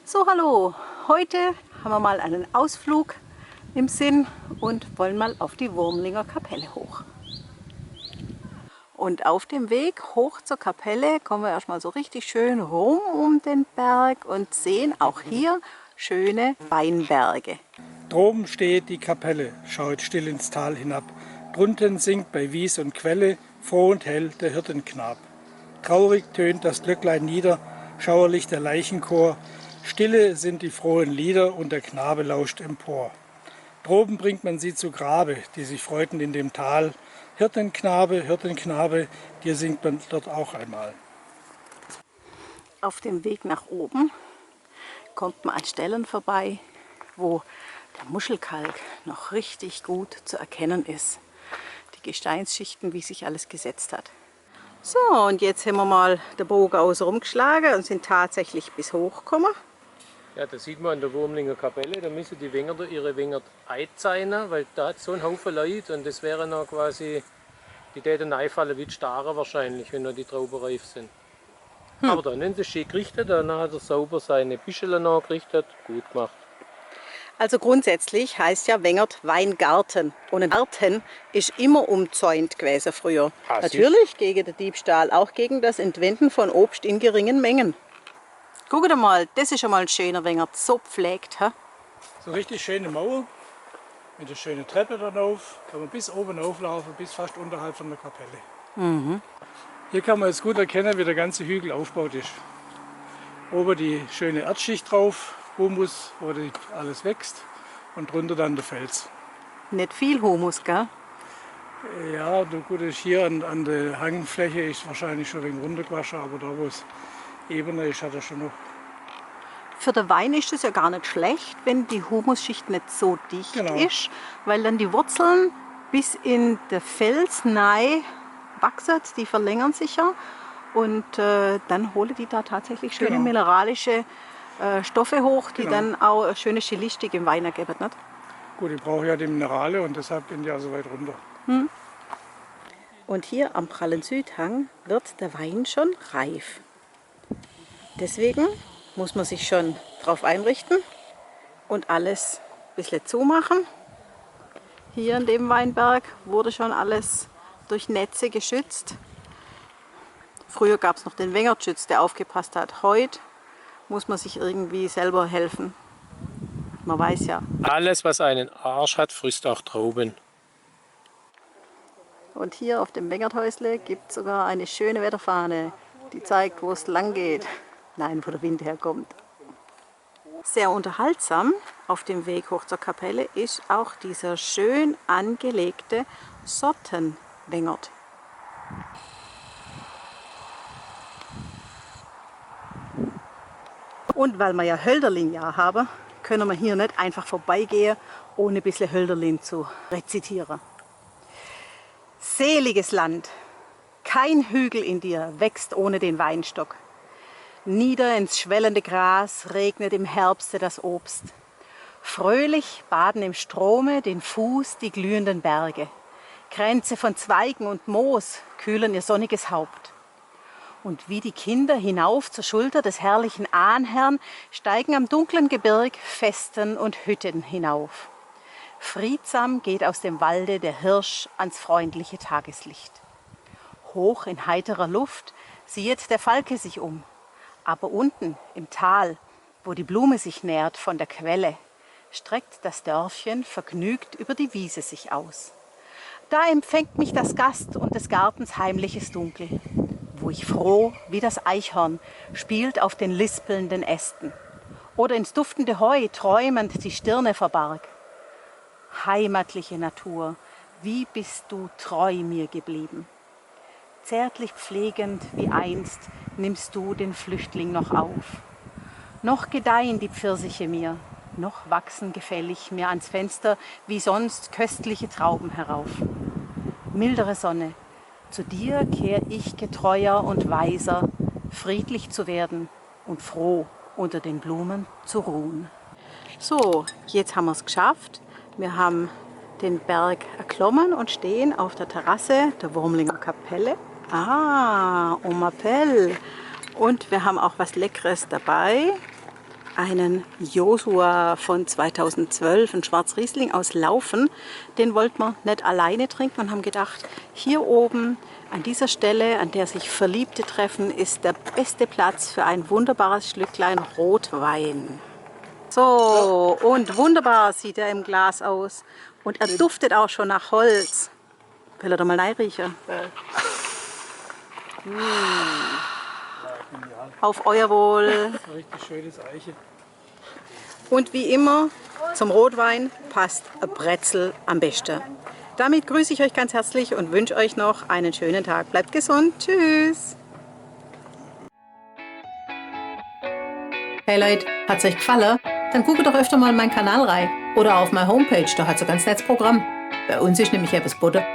So, hallo! Heute haben wir mal einen Ausflug im Sinn und wollen mal auf die Wurmlinger Kapelle hoch. Und auf dem Weg hoch zur Kapelle kommen wir erstmal so richtig schön rum um den Berg und sehen auch hier schöne Weinberge. Droben steht die Kapelle, schaut still ins Tal hinab. Drunten singt bei Wies und Quelle froh und hell der Hirtenknab. Traurig tönt das Glöcklein nieder, schauerlich der Leichenchor. Stille sind die frohen Lieder und der Knabe lauscht empor. Droben bringt man sie zu Grabe, die sich freuten in dem Tal. Hirtenknabe, Hirtenknabe, dir singt man dort auch einmal. Auf dem Weg nach oben kommt man an Stellen vorbei, wo der Muschelkalk noch richtig gut zu erkennen ist. Die Gesteinsschichten, wie sich alles gesetzt hat. So, und jetzt haben wir mal den Bogen außen rumgeschlagen und sind tatsächlich bis hoch gekommen. Ja, das sieht man an der Wurmlinger Kapelle. Da müssen die Wengerter ihre Wengert einzeichnen, weil da hat so ein Haufen Leute und das wäre noch quasi, die täten einfallen wie die Stare wahrscheinlich, wenn noch die Trauben reif sind. Aber dann haben sie schön gerichtet, dann hat er sauber seine Büschel nachgerichtet, gut gemacht. Also grundsätzlich heißt ja Wengert Weingarten. Und ein Garten ist immer umzäunt gewesen früher. Natürlich gegen den Diebstahl, auch gegen das Entwenden von Obst in geringen Mengen. Guckt mal, das ist schon mal ein schöner Wengert, so pflegt. He? So richtig schöne Mauer mit einer schönen Treppe darauf. Kann man bis oben auflaufen, bis fast unterhalb von der Kapelle. Hier kann man jetzt gut erkennen, wie der ganze Hügel aufgebaut ist. Oben die schöne Erdschicht drauf, Humus, wo alles wächst, und drunter dann der Fels. Nicht viel Humus, gell? Ja, gut, ist hier an der Hangfläche ist wahrscheinlich schon ein wenig runtergewaschen, aber da wo es ebener ist, hat er schon noch. Für den Wein ist es ja gar nicht schlecht, wenn die Humusschicht nicht so dicht ist, weil dann die Wurzeln bis in den Fels rein wachsen, die verlängern sich ja und dann holen die da tatsächlich schöne mineralische Stoffe hoch, die dann auch eine schöne Stilistik im Wein ergeben. Nicht? Gut, ich brauche ja die Minerale und deshalb gehen die also weit runter. Und hier am prallen Südhang wird der Wein schon reif. Deswegen muss man sich schon darauf einrichten und alles ein bisschen zumachen. Hier in dem Weinberg wurde schon alles durch Netze geschützt. Früher gab es noch den Wengertschütz, der aufgepasst hat. Heute muss man sich irgendwie selber helfen. Man weiß ja. Alles, was einen Arsch hat, frisst auch Trauben. Und hier auf dem Wengerthäusle gibt es sogar eine schöne Wetterfahne, die zeigt, wo es lang geht. Nein, wo der Wind herkommt. Sehr unterhaltsam auf dem Weg hoch zur Kapelle ist auch dieser schön angelegte Sortenwengert. Und weil wir ja Hölderlin-Jahr haben, können wir hier nicht einfach vorbeigehen, ohne ein bisschen Hölderlin zu rezitieren. Seliges Land, kein Hügel in dir wächst ohne den Weinstock. Nieder ins schwellende Gras regnet im Herbste das Obst. Fröhlich baden im Strome den Fuß die glühenden Berge. Kränze von Zweigen und Moos kühlen ihr sonniges Haupt. Und wie die Kinder hinauf zur Schulter des herrlichen Ahnherrn steigen am dunklen Gebirg Festen und Hütten hinauf. Friedsam geht aus dem Walde der Hirsch ans freundliche Tageslicht. Hoch in heiterer Luft siehet der Falke sich um. Aber unten im Tal, wo die Blume sich nährt von der Quelle, streckt das Dörfchen vergnügt über die Wiese sich aus. Da empfängt mich das Gast und des Gartens heimliches Dunkel, wo ich froh wie das Eichhorn spielt auf den lispelnden Ästen oder ins duftende Heu träumend die Stirne verbarg. Heimatliche Natur, wie bist du treu mir geblieben? Zärtlich pflegend wie einst nimmst du den Flüchtling noch auf. Noch gedeihen die Pfirsiche mir, noch wachsen gefällig mir ans Fenster wie sonst köstliche Trauben herauf. Mildere Sonne, zu dir kehr ich getreuer und weiser, friedlich zu werden und froh unter den Blumen zu ruhen. So, jetzt haben wir es geschafft. Wir haben den Berg erklommen und stehen auf der Terrasse der Wurmlinger Kapelle. Ah, on m'appelle. Und wir haben auch was Leckeres dabei. einen Josua von 2012, einen Schwarzriesling aus Laufen. Den wollten wir nicht alleine trinken und haben gedacht, hier oben an dieser Stelle, an der sich Verliebte treffen, ist der beste Platz für ein wunderbares Schlücklein Rotwein. So, und wunderbar sieht er im Glas aus. Und er duftet auch schon nach Holz. Will er da mal reinriechen? Auf euer Wohl. Richtig schönes Eiche. Und wie immer, zum Rotwein passt ein Brezel am besten. Damit grüße ich euch ganz herzlich und wünsche euch noch einen schönen Tag. Bleibt gesund. Tschüss. Hey Leute, hat's euch gefallen? Dann guckt doch öfter mal in meinen Kanal rein. Oder auf meine Homepage, da hat's ein ganz nettes Programm. Bei uns ist nämlich etwas Butter.